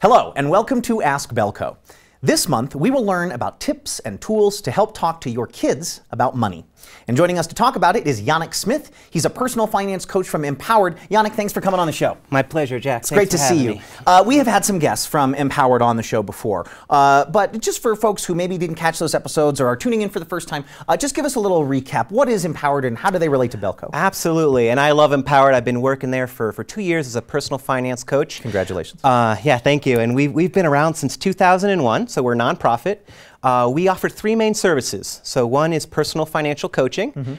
Hello, and welcome to Ask Bellco. This month, we will learn about tips and tools to help talk to your kids about money. And joining us to talk about it is Yannek Smith. He's a personal finance coach from Empowered. Yannek, thanks for coming on the show. My pleasure, Jack. It's great to see you. We have had some guests from Empowered on the show before, but just for folks who maybe didn't catch those episodes or are tuning in for the first time, just give us a little recap. What is Empowered and how do they relate to Bellco? Absolutely, and I love Empowered. I've been working there for 2 years as a personal finance coach. Congratulations. Yeah, thank you. And we've been around since 2001, so we're a nonprofit. We offer 3 main services. So one is personal financial coaching.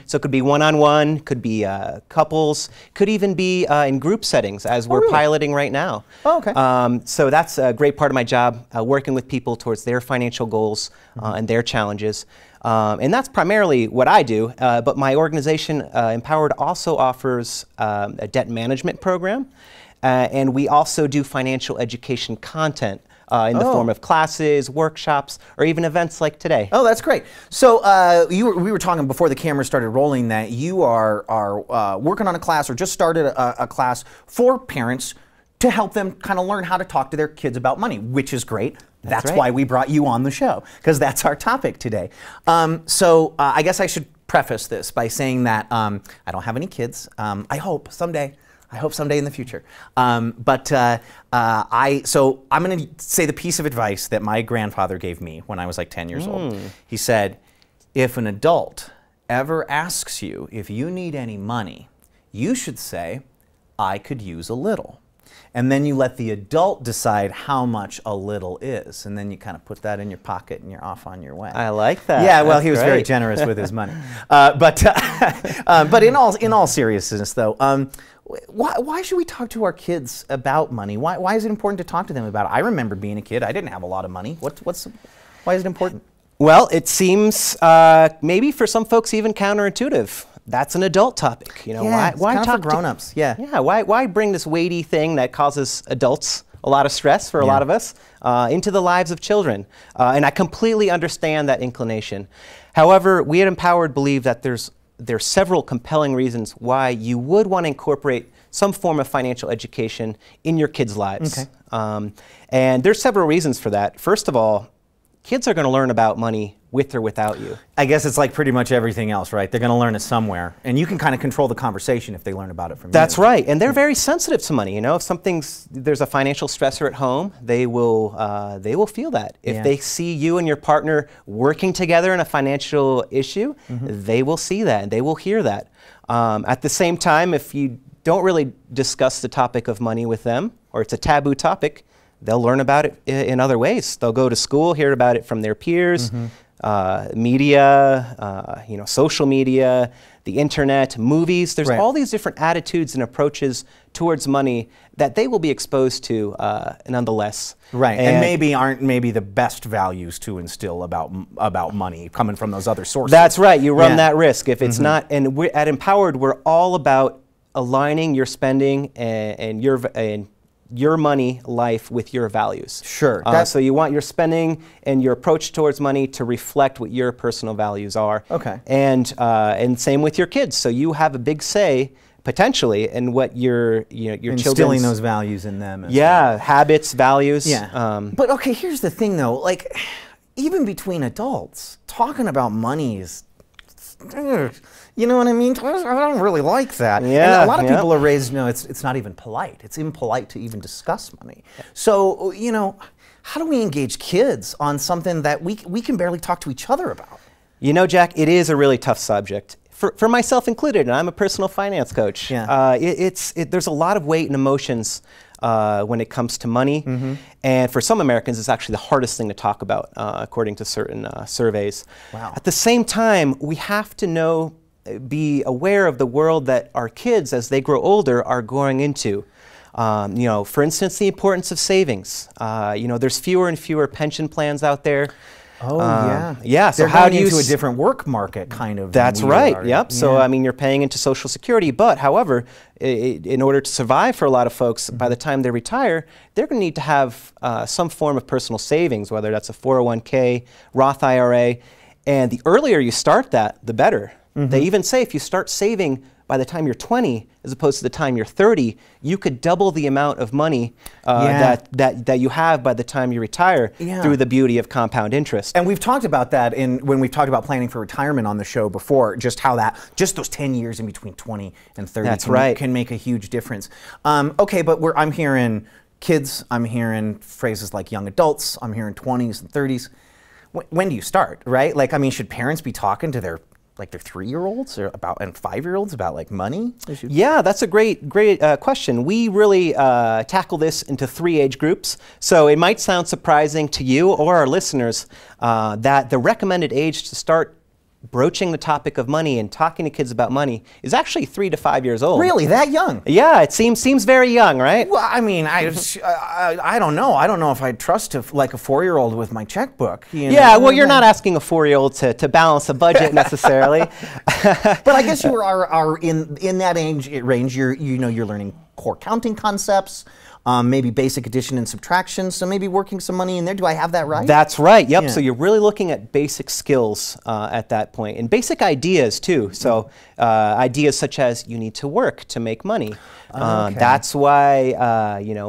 So it could be one-on-one, could be couples, could even be in group settings as we're piloting right now. Oh, okay. So that's a great part of my job, working with people towards their financial goals and their challenges. And that's primarily what I do, but my organization, Empowered, also offers a debt management program. And we also do financial education content in the form of classes, workshops, or even events like today. Oh, that's great. So we were talking before the camera started rolling that you are working on a class or just started a class for parents to help them kind of learn how to talk to their kids about money, which is great. That's right. why we brought you on the show, because that's our topic today. So I guess I should preface this by saying that I don't have any kids. I hope someday in the future. So I'm going to say the piece of advice that my grandfather gave me when I was like 10 years old. He said, if an adult ever asks you if you need any money, you should say, I could use a little. And then you let the adult decide how much a little is. And then you kind of put that in your pocket and you're off on your way. I like that. Yeah, well, That's he was great. very generous with his money. But in all seriousness, though, why should we talk to our kids about money? Why is it important to talk to them about it? I remember being a kid. I didn't have a lot of money. Why is it important? Well, it seems maybe for some folks even counterintuitive. That's an adult topic. You know, Yeah, why kind talk of for grown-ups? Yeah. Yeah. Why bring this weighty thing that causes adults a lot of stress for a lot of us into the lives of children? And I completely understand that inclination. However, we at Empowered believe that there's several compelling reasons why you would want to incorporate some form of financial education in your kids' lives. Okay. And there's several reasons for that. First of all, kids are going to learn about money with or without you. I guess it's like pretty much everything else, right? They're going to learn it somewhere. And you can kind of control the conversation if they learn about it from you. That's right. And they're very sensitive to money. You know, if there's a financial stressor at home, they will feel that. If they see you and your partner working together in a financial issue, they will see that and they will hear that. At the same time, if you don't really discuss the topic of money with them, or it's a taboo topic, they'll learn about it in other ways. They'll go to school, hear about it from their peers, media, you know, social media, the internet, movies. There's all these different attitudes and approaches towards money that they will be exposed to nonetheless. Right, and maybe aren't the best values to instill about money coming from those other sources. That's right. You run that risk if it's not. And at Empowered, we're all about aligning your spending and your money life with your values. Sure. So you want your spending and your approach towards money to reflect what your personal values are. Okay. And same with your kids. So you have a big say potentially in what your instilling those values in them. Habits, values. Yeah. But okay, here's the thing though. Like, even between adults, talking about money is. You know what I mean? I don't really like that. Yeah, and a lot of people are raised, no, it's not even polite. It's impolite to even discuss money. So, you know, how do we engage kids on something that we can barely talk to each other about? You know, Jack, it is a really tough subject. For myself included, and I'm a personal finance coach. Yeah. There's a lot of weight and emotions when it comes to money. And for some Americans, it's actually the hardest thing to talk about, according to certain surveys. Wow. At the same time, we have to be aware of the world that our kids, as they grow older, are going into. You know, for instance, the importance of savings. You know, there's fewer and fewer pension plans out there. Oh, yeah. Yeah, so they're how going do you into a different work market, kind of. That's right, yep. So, I mean, you're paying into Social Security, but however, in order to survive for a lot of folks, by the time they retire, they're going to need to have some form of personal savings, whether that's a 401k, Roth IRA, and the earlier you start that, the better. They even say if you start saving by the time you're 20, as opposed to the time you're 30, you could double the amount of money that you have by the time you retire through the beauty of compound interest. And we've talked about that when we've talked about planning for retirement on the show before, just how just those 10 years in between 20 and 30 can make a huge difference. Okay, but I'm hearing kids, I'm hearing phrases like young adults, I'm hearing 20s and 30s. When do you start, right? Like, I mean, should parents be talking to their 3-year-olds and 5-year-olds about like money? Yeah, that's a great question. We really tackle this into 3 age groups. So it might sound surprising to you or our listeners that the recommended age to start broaching the topic of money and talking to kids about money is actually 3 to 5 years old. Really, that young? Yeah, it seems very young, right? Well, I mean, I don't know. I don't know if I'd trust like a 4-year-old with my checkbook. Yeah, well, you're not asking a 4-year-old to balance a budget necessarily. But I guess you are in that age range. You're learning core counting concepts. Maybe basic addition and subtraction, so maybe working some money in there. Do I have that right? That's right, yep. Yeah. So you're really looking at basic skills at that point, and basic ideas too. So ideas such as you need to work to make money. That's why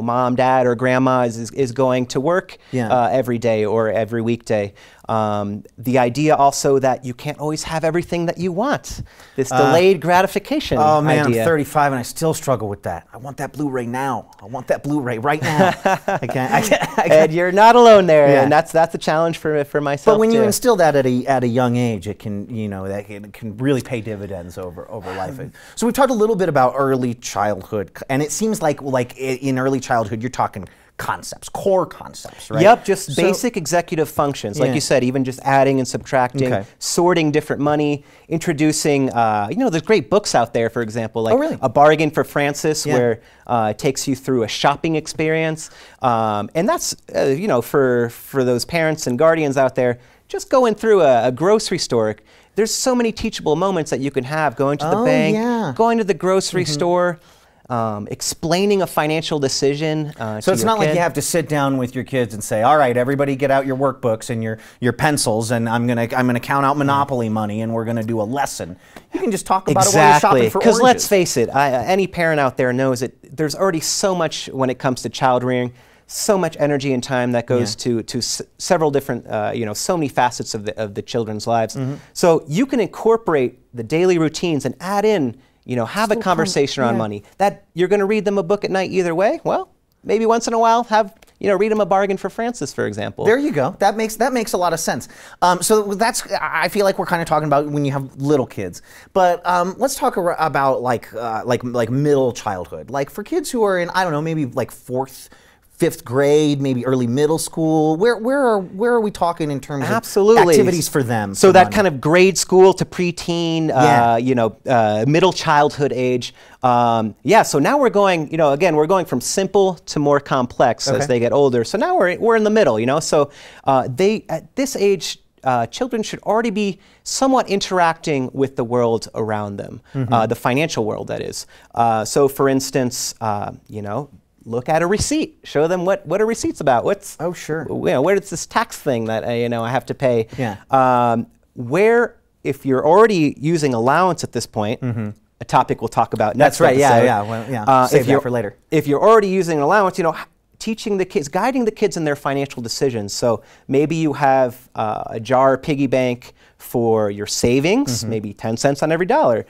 mom, dad, or grandma is going to work every day or every weekday. The idea also that you can't always have everything that you want. This delayed gratification Oh man, idea. I'm 35 and I still struggle with that. I want that Blu-ray now. I want that Blu-ray right now. I can't. And you're not alone there, and that's a challenge for myself. But when you instill that at a young age, it can it can really pay dividends over life. So we talked a little bit about early childhood, and it seems like in early childhood you're talking concepts, core concepts, right? Yep, just basic executive functions. Like you said, even just adding and subtracting, sorting different money, introducing, there's great books out there, for example, like A Bargain for Francis, where it takes you through a shopping experience. And that's, for those parents and guardians out there, just going through a grocery store. There's so many teachable moments that you can have going to the bank, going to the grocery store, explaining a financial decision so it's not like you have to sit down with your kids and say, all right, everybody get out your workbooks and your pencils, and I'm gonna count out Monopoly money, and we're gonna do a lesson. You can just talk about it while you're shopping for oranges. Because let's face it, any parent out there knows that there's already so much when it comes to child rearing, so much energy and time that goes to several different, so many facets of the children's lives. So you can incorporate the daily routines and add in, have a conversation around money. That you're going to read them a book at night either way. Well, maybe once in a while read them A Bargain for Francis, for example. There you go. That makes a lot of sense. So I feel like we're kind of talking about when you have little kids. But let's talk about like middle childhood. Like for kids who are in, I don't know, maybe like 4th, 5th grade, maybe early middle school. Where are we talking in terms of activities for them? So that kind of grade school to preteen, middle childhood age. So now we're going, again, we're going from simple to more complex as they get older. So now we're in the middle, So at this age, children should already be somewhat interacting with the world around them, the financial world, that is. So for instance, look at a receipt. Show them what a receipt's about. What's where is this tax thing that I have to pay? Where, if you're already using allowance at this point, a topic we'll talk about next episode. Save that for later. If you're already using allowance, teaching the kids, guiding the kids in their financial decisions. So maybe you have a jar or piggy bank for your savings, maybe 10 cents on every dollar.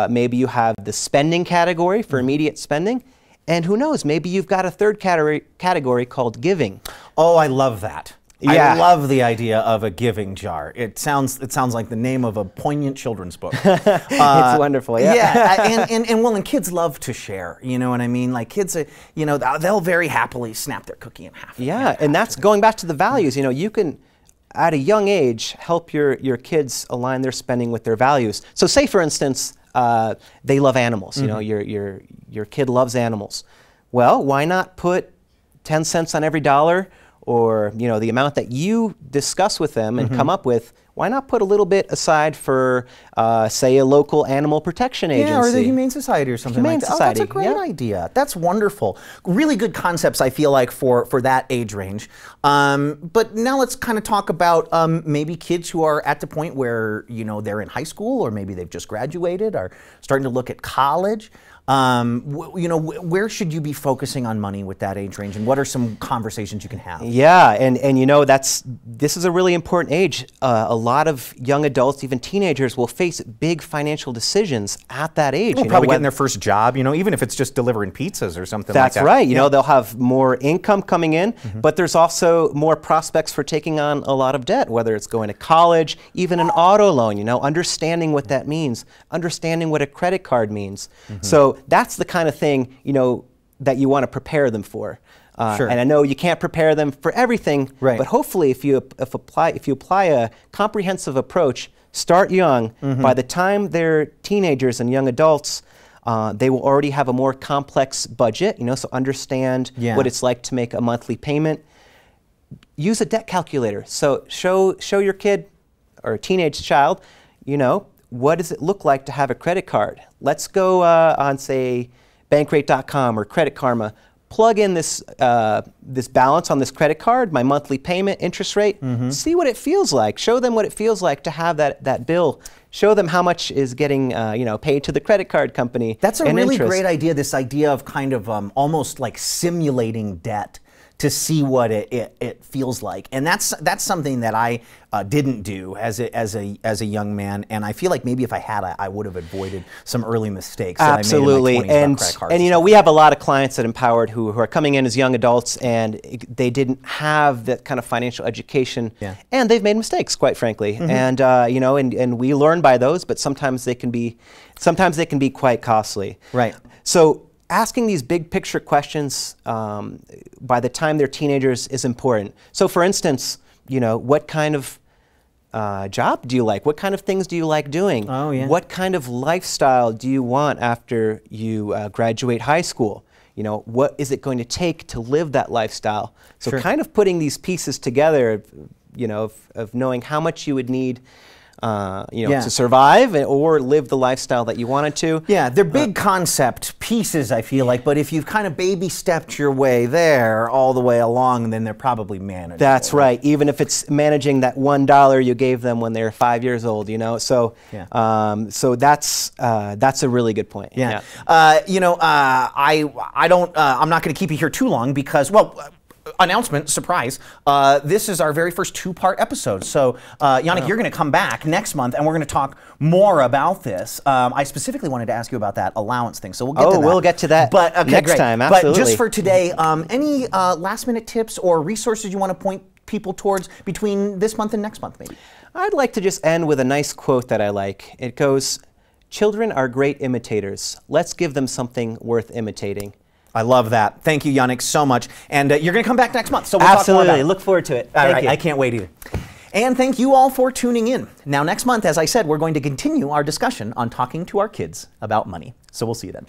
Maybe you have the spending category for immediate spending. And who knows, maybe you've got a third category called giving. Oh, I love that. I love the idea of a giving jar. It sounds like the name of a poignant children's book. It's wonderful, and kids love to share. You know what I mean? Like kids, they'll very happily snap their cookie in half. And that's going back to the values. You can, at a young age, help your kids align their spending with their values. So say, for instance, they love animals. Your kid loves animals. Well, why not put 10 cents on every dollar, or the amount that you discuss with them and come up with why not put a little bit aside for, say, a local animal protection agency? Yeah, or the Humane Society or something like that. Society. Oh, that's a great idea. That's wonderful. Really good concepts, I feel like, for that age range. But now let's kind of talk about maybe kids who are at the point where, you know, they're in high school, or maybe they've just graduated, or starting to look at college. You know, where should you be focusing on money with that age range, and what are some conversations you can have? Yeah, and you know, this is a really important age. A lot of young adults, even teenagers, will face big financial decisions at that age. Well, probably getting their first job, you know, even if it's just delivering pizzas or something like that. That's right. You know, they'll have more income coming in, but there's also more prospects for taking on a lot of debt, whether it's going to college, even an auto loan, you know, understanding what that means, understanding what a credit card means. So that's the kind of thing, you know, that you want to prepare them for. Sure. And I know you can't prepare them for everything, but hopefully if you apply a comprehensive approach, start young, by the time they're teenagers and young adults, they will already have a more complex budget, you know, so understand what it's like to make a monthly payment. Use a debt calculator. So show your kid or a teenage child, you know, what does it look like to have a credit card? Let's go on, say, bankrate.com or Credit Karma, plug in this this balance on this credit card, my monthly payment, interest rate, see what it feels like. Show them what it feels like to have that bill. Show them how much is getting you know, paid to the credit card company. That's a really great idea, this idea of kind of almost like simulating debt to see what it feels like, and that's something that I didn't do as a young man, and I feel like maybe if I had, I would have avoided some early mistakes. Absolutely, that I made in my 20s about credit cards. And you know, we have a lot of clients at Empowered who are coming in as young adults, and they didn't have that kind of financial education, and they've made mistakes, quite frankly. And you know, and we learn by those, but sometimes they can be quite costly. Right. So asking these big picture questions by the time they're teenagers is important. So for instance, you know, what kind of job do you like? What kind of things do you like doing? Oh, yeah. What kind of lifestyle do you want after you graduate high school? You know, what is it going to take to live that lifestyle? So kind of putting these pieces together, you know, of knowing how much you would need you know, to survive or live the lifestyle that you wanted to. Yeah, they're big concept pieces, I feel like, but if you've kind of baby stepped your way there all the way along, then they're probably manageable. That's right, even if it's managing that $1 you gave them when they were 5 years old, you know, so so that's a really good point. You know, I'm not going to keep you here too long because, well, announcement, surprise, this is our very first two-part episode. So, Yannek, you're going to come back next month, and we're going to talk more about this. I specifically wanted to ask you about that allowance thing, so we'll get to that. We'll get to that next time, absolutely. But just for today, any last-minute tips or resources you want to point people towards between this month and next month, maybe? I'd like to just end with a nice quote that I like. It goes, "Children are great imitators. Let's give them something worth imitating." I love that. Thank you, Yannek, so much. And you're going to come back next month, so we'll Absolutely. talk more about it. Look forward to it. All right, I can't wait either. And thank you all for tuning in. Now, next month, as I said, we're going to continue our discussion on talking to our kids about money. So we'll see you then.